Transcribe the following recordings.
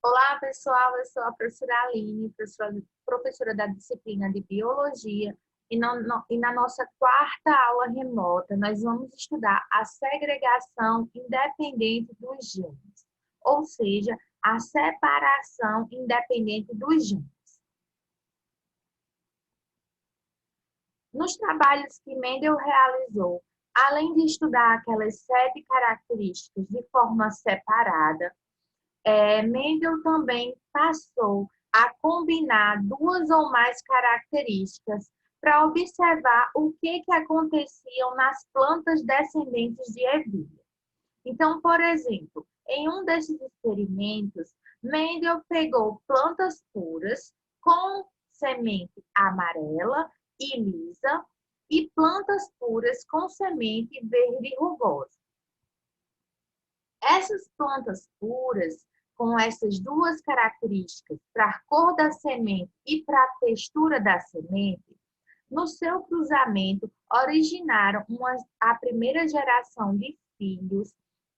Olá, pessoal. Eu sou a professora Aline, professora da disciplina de Biologia, e na nossa quarta aula remota, nós vamos estudar a segregação independente dos genes, ou seja, a separação independente dos genes. Nos trabalhos que Mendel realizou, além de estudar aquelas 7 características de forma separada, Mendel também passou a combinar 2 ou mais características para observar o que aconteciam nas plantas descendentes de ervilha. Então, por exemplo, em um desses experimentos, Mendel pegou plantas puras com semente amarela e lisa e plantas puras com semente verde rugosa. Essas plantas puras, com essas 2 características, para a cor da semente e para a textura da semente, no seu cruzamento, originaram a primeira geração de filhos,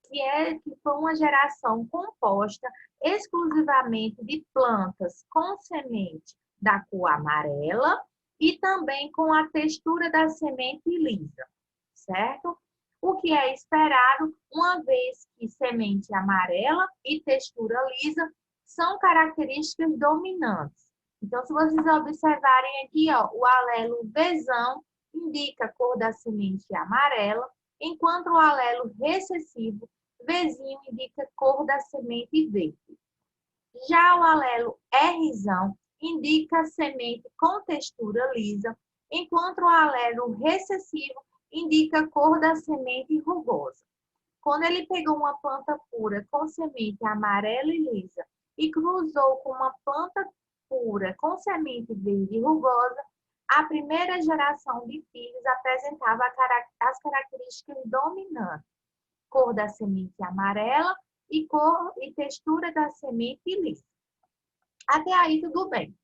que foi uma geração composta exclusivamente de plantas com semente da cor amarela e também com a textura da semente lisa, certo? O que é esperado, uma vez que semente amarela e textura lisa são características dominantes. Então, se vocês observarem aqui, ó, o alelo Vzão indica a cor da semente amarela, enquanto o alelo recessivo Vzinho indica a cor da semente verde. Já o alelo Rzão indica a semente com textura lisa, enquanto o alelo recessivo indica a cor da semente rugosa. Quando ele pegou uma planta pura com semente amarela e lisa e cruzou com uma planta pura com semente verde e rugosa, a primeira geração de filhos apresentava as características dominantes: cor da semente amarela e cor e textura da semente lisa. Até aí tudo bem.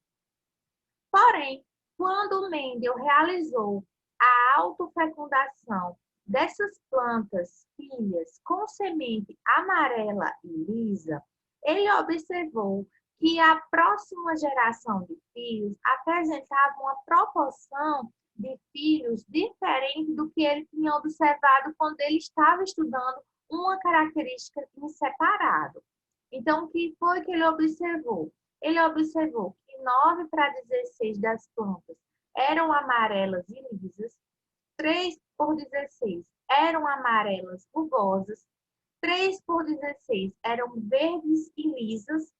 Porém, quando Mendel realizou a autofecundação dessas plantas filhas com semente amarela e lisa, ele observou que a próxima geração de filhos apresentava uma proporção de filhos diferente do que ele tinha observado quando ele estava estudando uma característica em separado. Então, o que foi que ele observou? Ele observou que 9 para 16 das plantas eram amarelas e lisas, 3 por 16 eram amarelas rugosas, 3 por 16 eram verdes e lisas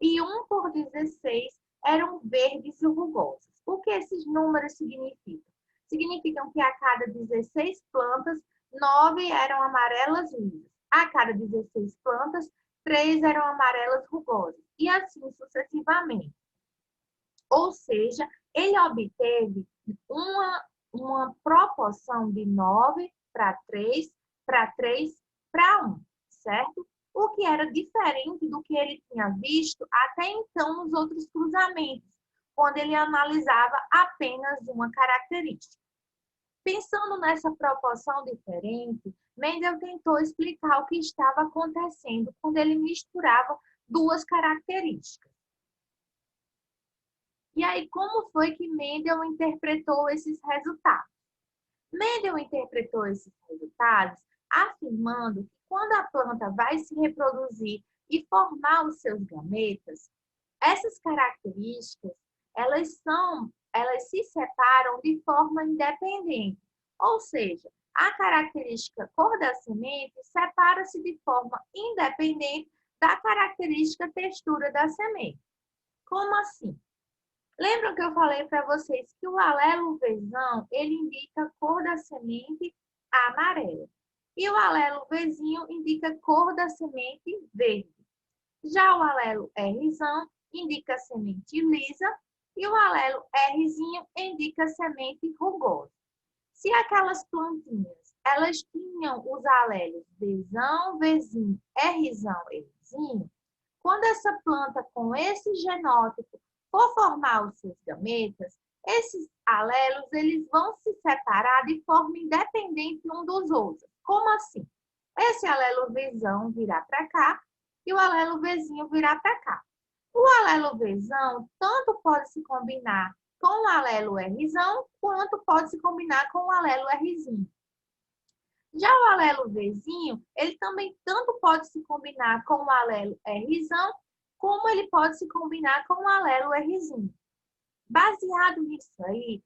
e 1 por 16 eram verdes e rugosas. O que esses números significam? Significam que a cada 16 plantas, 9 eram amarelas lisas. A cada 16 plantas, 3 eram amarelas rugosas. E assim sucessivamente. Ou seja, ele obteve uma proporção de 9 para 3, para 3, para 1, certo? O que era diferente do que ele tinha visto até então nos outros cruzamentos, quando ele analisava apenas uma característica. Pensando nessa proporção diferente, Mendel tentou explicar o que estava acontecendo quando ele misturava 2 características. E aí, como foi que Mendel interpretou esses resultados? Mendel interpretou esses resultados afirmando que quando a planta vai se reproduzir e formar os seus gametas, essas características, elas se separam de forma independente. Ou seja, a característica cor da semente separa-se de forma independente da característica textura da semente. Como assim? Lembram que eu falei para vocês que o alelo Vzão, ele indica a cor da semente amarela. E o alelo Vzinho indica a cor da semente verde. Já o alelo Rzão indica a semente lisa e o alelo Rzinho indica a semente rugosa. Se aquelas plantinhas, elas tinham os alelos Vzão, Vzinho, Rzão e Rzinho, quando essa planta com esse genótipo for formar os seus gametas, esses alelos eles vão se separar de forma independente um dos outros. Como assim? Esse alelo Vzão virá para cá e o alelo Vzinho virá para cá. O alelo Vzão tanto pode se combinar com o alelo Rzão, quanto pode se combinar com o alelo Rzinho. Já o alelo Vzinho, ele também tanto pode se combinar com o alelo Rzão, como ele pode se combinar com o alelo Rzinho. Baseado nisso aí,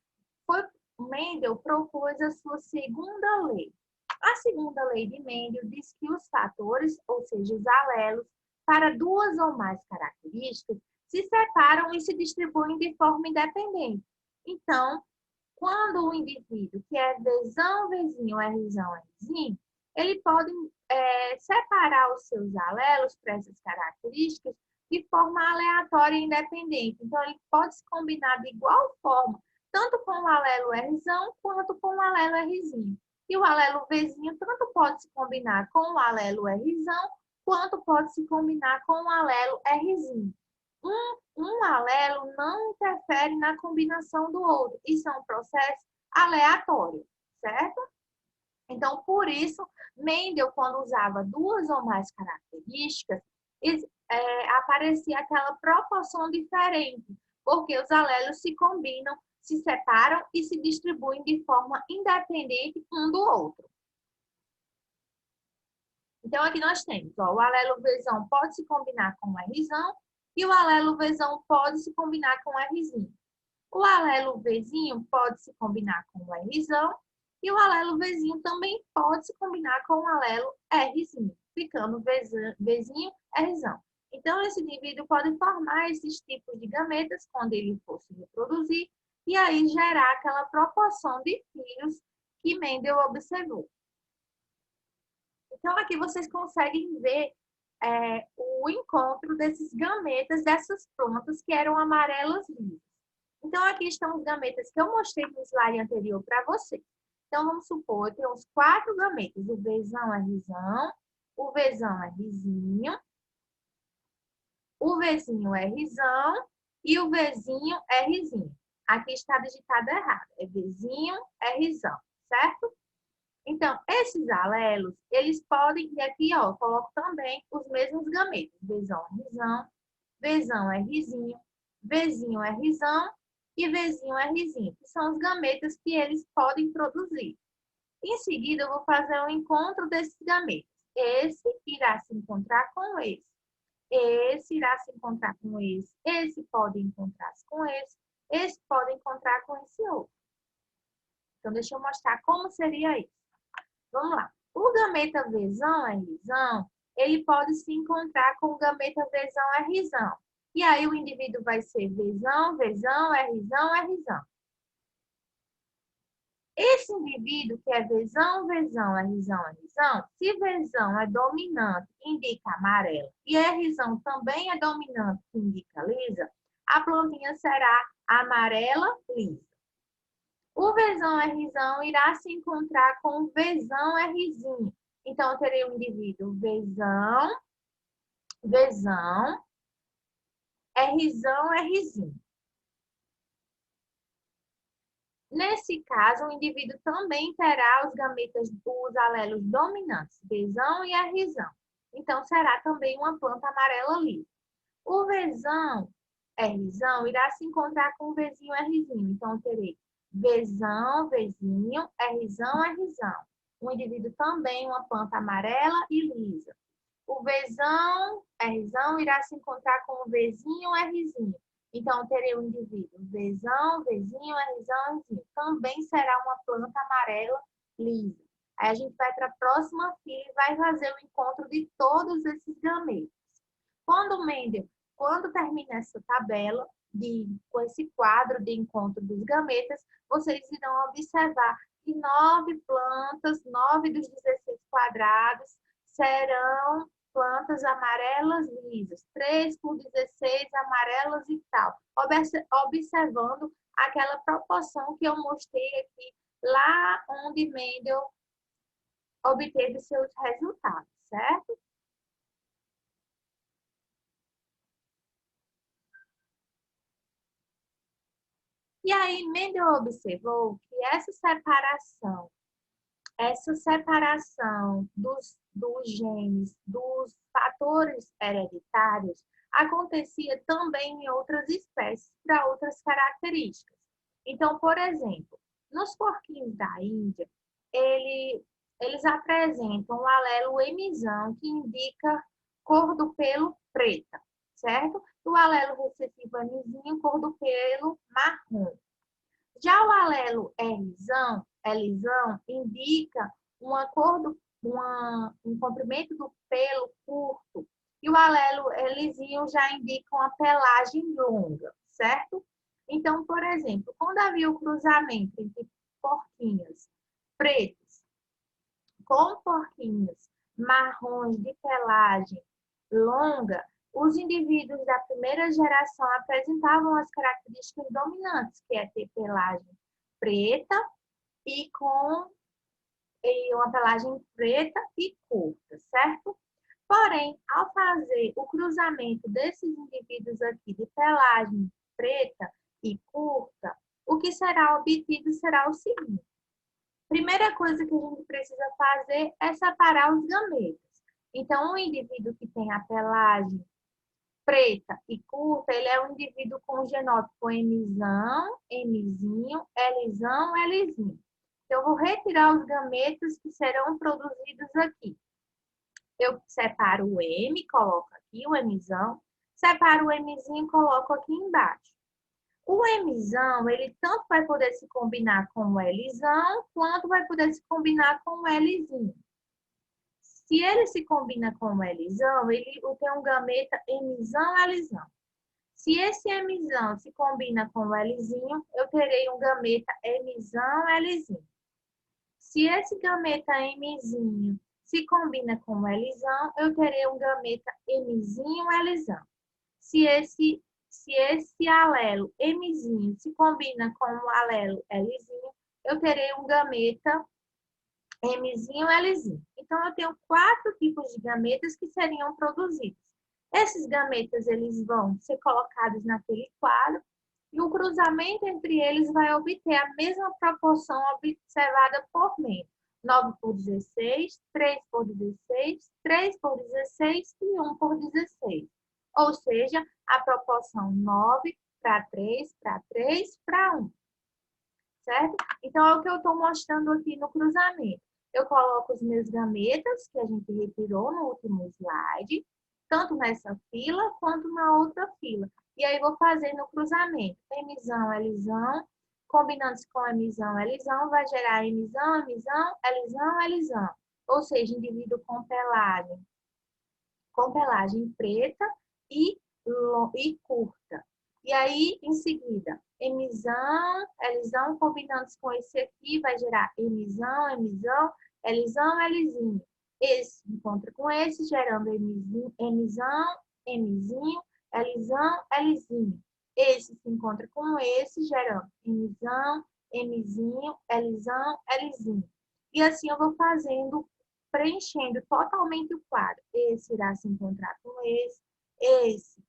Mendel propôs a sua segunda lei. A segunda lei de Mendel diz que os fatores, ou seja, os alelos, para duas ou mais características, se separam e se distribuem de forma independente. Então, quando o indivíduo que é Vzão, Vzinho, Rzão, Rzinho, ele pode separar os seus alelos para essas características de forma aleatória e independente. Então, ele pode se combinar de igual forma, tanto com o alelo Rzão quanto com o alelo Rzinho. E o alelo Vzinho tanto pode se combinar com o alelo Rzão, quanto pode se combinar com o alelo Rzinho. Um alelo não interfere na combinação do outro. Isso é um processo aleatório, certo? Então, por isso, Mendel, quando usava duas ou mais características, aparecia aquela proporção diferente, porque os alelos se combinam, se separam e se distribuem de forma independente um do outro. Então, aqui nós temos, ó, o alelo Vzão pode se combinar com o Rzão e o alelo Vzão pode se combinar com o Rzinho. O alelo Vzinho pode se combinar com o Rzão e o alelo Vzinho também pode se combinar com o alelo Rzinho, ficando Vzinho, Rzão. Então, esse indivíduo pode formar esses tipos de gametas quando ele for se reproduzir e aí gerar aquela proporção de filhos que Mendel observou. Então, aqui vocês conseguem ver o encontro desses gametas, dessas plantas que eram amarelas vivas. Então, aqui estão os gametas que eu mostrei no slide anterior para vocês. Então, vamos supor, eu tenho uns 4 gametas, o Vzão, Rzão, o Vzão, Rzinho, o Vzinho, Rzão e o Vzinho, Rzinho. Aqui está digitado errado, é Vzinho, Rzão, certo? Então, esses alelos, eles podem, e aqui, ó, eu coloco também os mesmos gametas, Vzão, Rzão, Vzão, Rzinho, Vzinho, Rzão e Vzinho, Rzinho, que são os gametas que eles podem produzir. Em seguida, eu vou fazer um encontro desses gametas. Esse irá se encontrar com esse irá se encontrar com esse pode encontrar-se com esse pode encontrar com esse outro. Então, deixa eu mostrar como seria isso. Vamos lá. O gameta Vzão, Rzão, ele pode se encontrar com o gameta Vzão, Rzão. E aí o indivíduo vai ser Vzão, Vzão, Rzão, Rzão. Esse indivíduo que é Vzão, Vzão, Rzão, Rzão, se Vzão é dominante, indica amarela, e Rzão também é dominante, que indica lisa, a plantinha será amarela lisa. O Vzão, Rzão irá se encontrar com o Vzão, Rzinho. Então, eu terei o indivíduo Vzão, Vzão, Rzão, Rzinho. Nesse caso, o indivíduo também terá os gametas dos alelos dominantes, Vzão e Rzão. Então, será também uma planta amarela lisa. O Vzão, Rzão, irá se encontrar com o Vzinho, Rzinho. Então, eu terei Vzão, Vzinho, Rzão, Rzão. O indivíduo também uma planta amarela e lisa. O Vzão, Rzão, irá se encontrar com o Vzinho, Rzinho. Então, terei o indivíduo Vzão, Vzinho, Rzão, Rzinho. Também será uma planta amarela lisa. Aí a gente vai para a próxima fila e vai fazer o encontro de todos esses gametas. Quando termina essa tabela, com esse quadro de encontro dos gametas, vocês irão observar que 9 plantas, 9 dos 16 quadrados, serão plantas amarelas lisas, 3 por 16 amarelas e tal, observando aquela proporção que eu mostrei aqui, lá onde Mendel obteve seus resultados, certo? E aí, Mendel observou que essa separação dos genes, dos fatores hereditários, acontecia também em outras espécies para outras características. Então, por exemplo, nos porquinhos da Índia, eles apresentam o alelo emisão, que indica cor do pelo preta, certo? O alelo recessivo emisinho, cor do pelo marrom. Já o alelo Lisão indica uma cor um comprimento do pelo curto. E o alelo lisinho já indica uma pelagem longa, certo? Então, por exemplo, quando havia o cruzamento entre porquinhos pretos com porquinhos marrons de pelagem longa, os indivíduos da primeira geração apresentavam as características dominantes, que é ter pelagem preta e com uma pelagem preta e curta, certo? Porém, ao fazer o cruzamento desses indivíduos aqui de pelagem preta e curta, o que será obtido será o seguinte. Primeira coisa que a gente precisa fazer é separar os gametas. Então, o indivíduo que tem a pelagem preta e curta, ele é um indivíduo com genótipo Mzão, Mzinho, Lzão, Lzinho. Então, eu vou retirar os gametas que serão produzidos aqui. Eu separo o M, coloco aqui o Mzão, separo o Mzinho e coloco aqui embaixo. O Mzão, ele tanto vai poder se combinar com o Lzão, quanto vai poder se combinar com o Lzinho. Se ele se combina com o Lzão, ele tem um gameta Mzão, Lzão. Se esse Mzão se combina com o Lzinho, eu terei um gameta Mzão, Lzinho. Se esse gameta Mzinho se combina com o Lzão, eu terei um gameta Mzinho, Lzão. Se esse alelo Mzinho se combina com o alelo Lzinho, eu terei um gameta Mzinho, Lzinho. Então, eu tenho 4 tipos de gametas que seriam produzidos. Esses gametas, eles vão ser colocados naquele quadro e o cruzamento entre eles vai obter a mesma proporção observada por membro. 9 por 16, 3 por 16, 3 por 16 e 1 por 16. Ou seja, a proporção 9 para 3, para 3, para 1. Certo? Então, é o que eu estou mostrando aqui no cruzamento. Eu coloco os meus gametas, que a gente retirou no último slide, tanto nessa fila quanto na outra fila. E aí, vou fazer no cruzamento. Mzão, Lzão, combinando-se com Mzão, Lzão, vai gerar Mzão, Mzão, Lzão, Lzão. Ou seja, indivíduo com pelagem preta e curta. E aí, em seguida, Mzão, Lzão, combinando-se com esse aqui, vai gerar Mzão, Mzão, Lzão, Lzinho. Esse encontra com esse, gerando Mzão, Mzinho, Lzão, Lzinho. Esse se encontra com esse, gerando Mzão, Mzinho, Lzão, Lzinho. E assim eu vou fazendo, preenchendo totalmente o quadro. Esse irá se encontrar com esse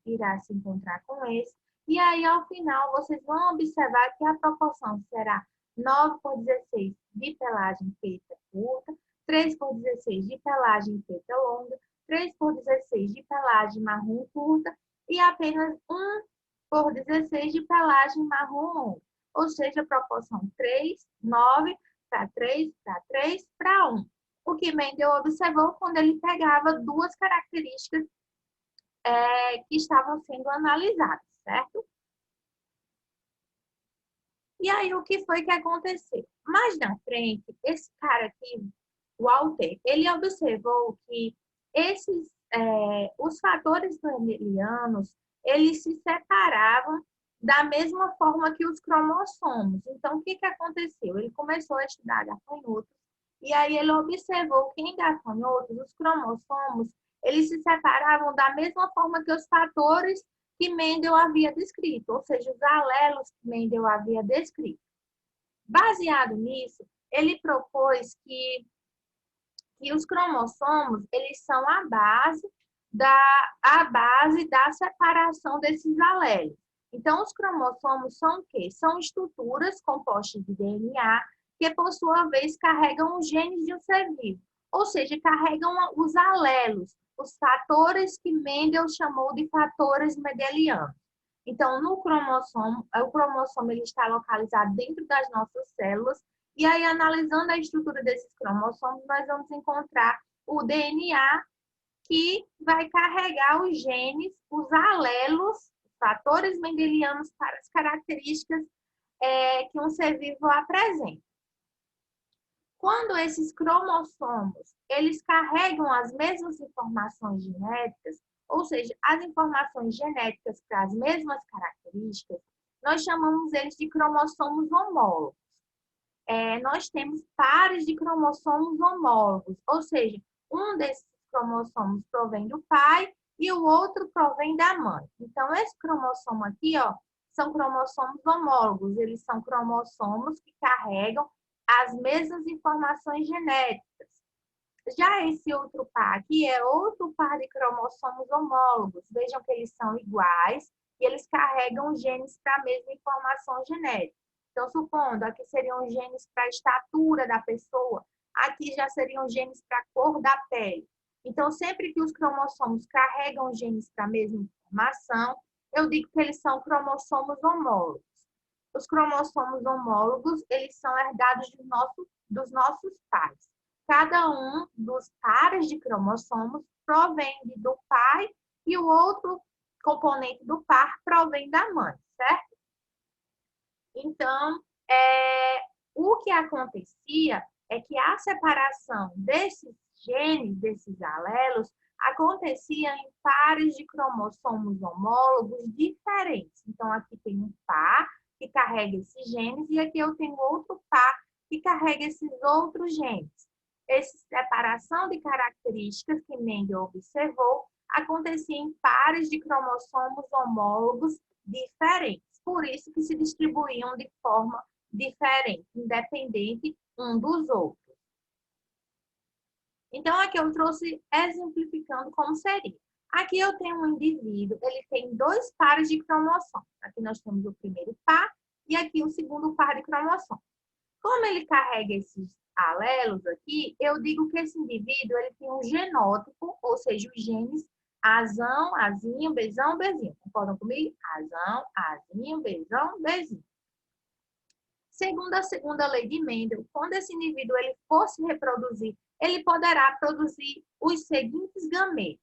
irá se encontrar com esse. E aí, ao final, vocês vão observar que a proporção será 9 por 16 de pelagem preta curta, 3 por 16 de pelagem preta longa, 3 por 16 de pelagem marrom curta e apenas 1 por 16 de pelagem marrom longa. Ou seja, a proporção 3, 9 para 3, para 3, para 1. O que Mendel observou quando ele pegava 2 características que estavam sendo analisadas, certo? E aí, o que foi que aconteceu? Mais na frente, esse cara aqui, o Walter, ele observou que os fatores brownianos, eles se separavam da mesma forma que os cromossomos. Então, o que aconteceu? Ele começou a estudar gafanhotos, e aí ele observou que em gafanhotos, os cromossomos, eles se separavam da mesma forma que os fatores que Mendel havia descrito, ou seja, os alelos que Mendel havia descrito. Baseado nisso, ele propôs que os cromossomos, eles são a base da separação desses alelos. Então, os cromossomos são o quê? São estruturas compostas de DNA que, por sua vez, carregam os genes de um ser vivo. Ou seja, carregam os alelos, os fatores que Mendel chamou de fatores mendelianos. Então, no cromossomo, o cromossomo ele está localizado dentro das nossas células, e aí, analisando a estrutura desses cromossomos, nós vamos encontrar o DNA, que vai carregar os genes, os alelos, os fatores mendelianos para as características que um ser vivo apresenta. Quando esses cromossomos, eles carregam as mesmas informações genéticas, ou seja, as informações genéticas para as mesmas características, nós chamamos eles de cromossomos homólogos. Nós temos pares de cromossomos homólogos, ou seja, um desses cromossomos provém do pai e o outro provém da mãe. Então, esse cromossomo aqui, ó, são cromossomos homólogos, eles são cromossomos que carregam as mesmas informações genéticas. Já esse outro par aqui é outro par de cromossomos homólogos. Vejam que eles são iguais e eles carregam genes para a mesma informação genética. Então, supondo, aqui seriam genes para a estatura da pessoa, aqui já seriam genes para a cor da pele. Então, sempre que os cromossomos carregam genes para a mesma informação, eu digo que eles são cromossomos homólogos. Os cromossomos homólogos, eles são herdados dos nossos pais. Cada um dos pares de cromossomos provém do pai e o outro componente do par provém da mãe, certo? Então, o que acontecia é que a separação desses genes, desses alelos, acontecia em pares de cromossomos homólogos diferentes. Então, aqui tem um par que carrega esses genes e aqui eu tenho outro par que carrega esses outros genes. Essa separação de características que Mendel observou acontecia em pares de cromossomos homólogos diferentes. Por isso que se distribuíam de forma diferente, independente um dos outros. Então, aqui eu trouxe exemplificando como seria. Aqui eu tenho um indivíduo, ele tem 2 pares de cromossomos. Aqui nós temos o primeiro par e aqui o segundo par de cromossomos. Como ele carrega esses alelos aqui, eu digo que esse indivíduo ele tem um genótipo, ou seja, os genes Azão, Azinho, Bzão, Bzinho. Concordam comigo? Azão, Azinho, Bzão, Bzinho. Segundo a segunda lei de Mendel, quando esse indivíduo ele for se reproduzir, ele poderá produzir os seguintes gametas.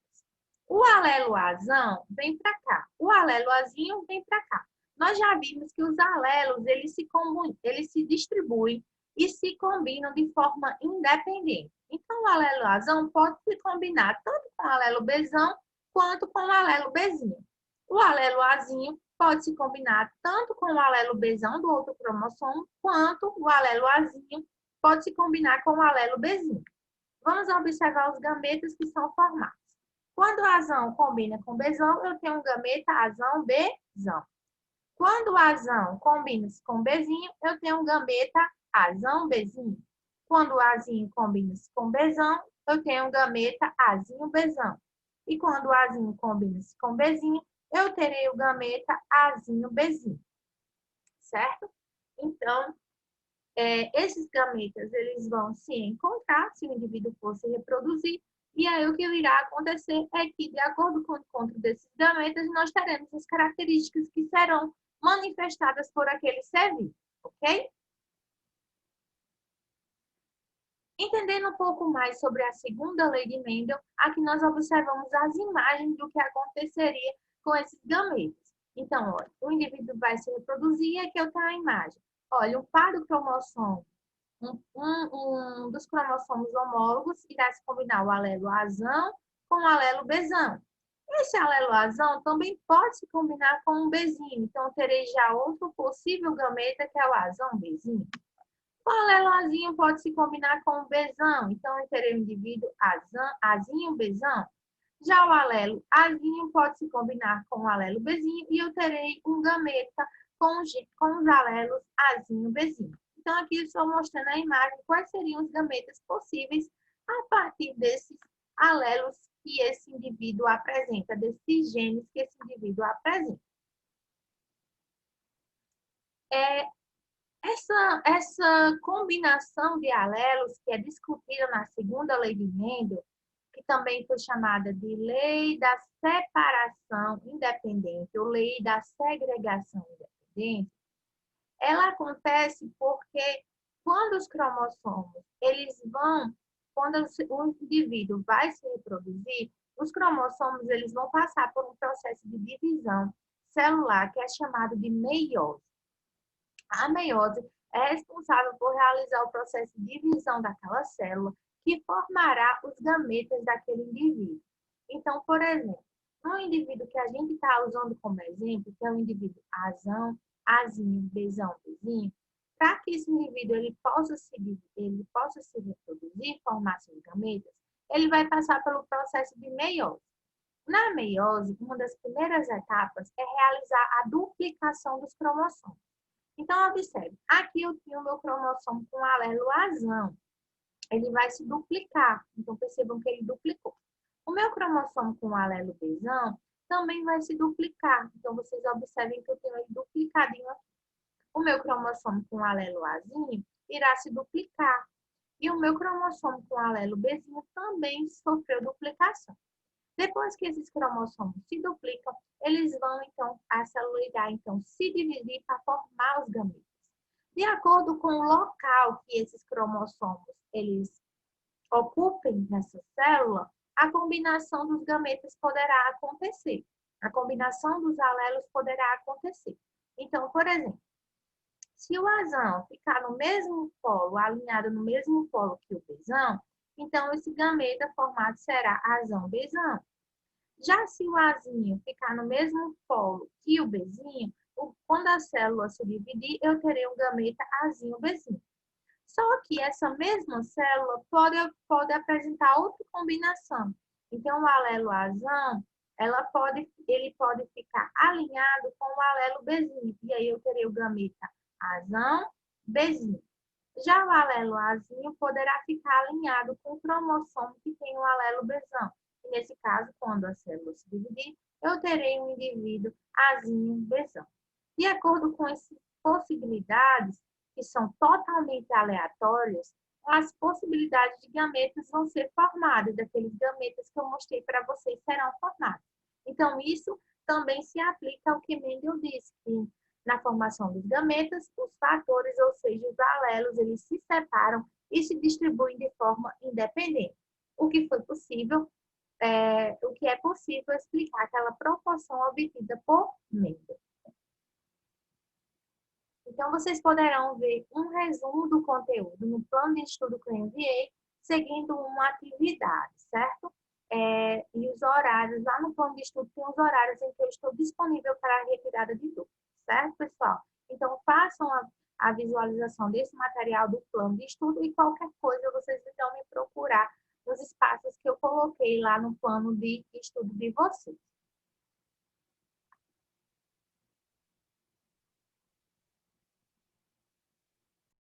O alelo azão vem para cá, o alelo azinho vem para cá. Nós já vimos que os alelos eles se distribuem e se combinam de forma independente. Então, o alelo azão pode se combinar tanto com o alelo bezão quanto com o alelo bezinho. O alelo azinho pode se combinar tanto com o alelo bezão do outro cromossomo, quanto o alelo azinho pode se combinar com o alelo bezinho. Vamos observar os gametas que são formados. Quando o azão combina com o bezão, eu tenho um gameta azão, bezão. Quando o azão combina-se com o bezinho, eu tenho um gameta azão, bezinho. Quando o azinho combina-se com o bezão, eu tenho um gameta azinho, bezão. E quando o azinho combina-se com o bezinho, eu terei o gameta azinho, bezinho. Certo? Então, esses gametas eles vão se encontrar se o indivíduo for se reproduzir. E aí o que irá acontecer é que, de acordo com o encontro desses gametas, nós teremos as características que serão manifestadas por aquele ser vivo, ok? Entendendo um pouco mais sobre a segunda lei de Mendel, aqui nós observamos as imagens do que aconteceria com esses gametas. Então, olha, o indivíduo vai se reproduzir e aqui eu tenho a imagem. Olha, um par do cromossomo, um dos cromossomos homólogos irá se combinar o alelo azão com o alelo bezão. Esse alelo azão também pode se combinar com um bezinho. Então, eu terei já outro possível gameta, que é o azão bezinho. O alelo azinho pode se combinar com o bezão. Então, eu terei o indivíduo azinho, bezão. Já o alelo azinho pode se combinar com o alelo bezinho e eu terei um gameta com os alelos azinho, bezinho. Então, aqui eu estou mostrando a imagem quais seriam os gametas possíveis a partir desses alelos que esse indivíduo apresenta, desses genes que esse indivíduo apresenta. Essa combinação de alelos que é discutida na segunda lei de Mendel, que também foi chamada de lei da separação independente ou lei da segregação independente, ela acontece porque quando os cromossomos, quando o indivíduo vai se reproduzir, os cromossomos eles vão passar por um processo de divisão celular que é chamado de meiose. A meiose é responsável por realizar o processo de divisão daquela célula que formará os gametas daquele indivíduo. Então, por exemplo, no indivíduo que a gente está usando como exemplo, que é o indivíduo Azão, Azinho, Bezão, Bezinho, para que esse indivíduo ele possa se reproduzir, formar seus gametas, ele vai passar pelo processo de meiose. Na meiose, uma das primeiras etapas é realizar a duplicação dos cromossomos. Então, observe, aqui eu tenho o meu cromossomo com alelo azão. Ele vai se duplicar. Então, percebam que ele duplicou. O meu cromossomo com alelo Bzão também vai se duplicar. Então, vocês observem que eu tenho ele duplicadinho aqui. O meu cromossomo com alelo Azinho irá se duplicar. E o meu cromossomo com alelo Bzinho também sofreu duplicação. Depois que esses cromossomos se duplicam, eles vão, então, a célula irá, então, se dividir para formar os gametas. De acordo com o local que esses cromossomos, eles ocupem nessa célula, a combinação dos gametas poderá acontecer. A combinação dos alelos poderá acontecer. Então, por exemplo, se o azão ficar no mesmo polo, alinhado no mesmo polo que o bezão, então esse gameta formado será azão-bezão. Já se o Azinho ficar no mesmo polo que o Bzinho, quando a célula se dividir, eu terei um gameta Azinho-Bzinho. Só que essa mesma célula pode apresentar outra combinação. Então, o alelo Azão, ele pode ficar alinhado com o alelo Bzinho. E aí eu terei o gameta Azão-Bzinho. Já o alelo Azinho poderá ficar alinhado com o cromossomo que tem o alelo Bzão. E nesse caso, quando a célula se dividir, eu terei um indivíduo Azinho-Bzão. De acordo com essas possibilidades, que são totalmente aleatórias, as possibilidades de gametas vão ser formadas, daqueles gametas que eu mostrei para vocês serão formados. Então, isso também se aplica ao que Mendel disse, que na formação dos gametas, os fatores, ou seja, os alelos, eles se separam e se distribuem de forma independente. O que foi possível, o que é possível explicar aquela proporção obtida por Mendel. Então, vocês poderão ver um resumo do conteúdo no plano de estudo que eu enviei, seguindo uma atividade, certo? E os horários, lá no plano de estudo tem os horários em que eu estou disponível para a retirada de dúvidas, certo, pessoal? Então, façam a visualização desse material do plano de estudo e qualquer coisa vocês irão me procurar nos espaços que eu coloquei lá no plano de estudo de vocês.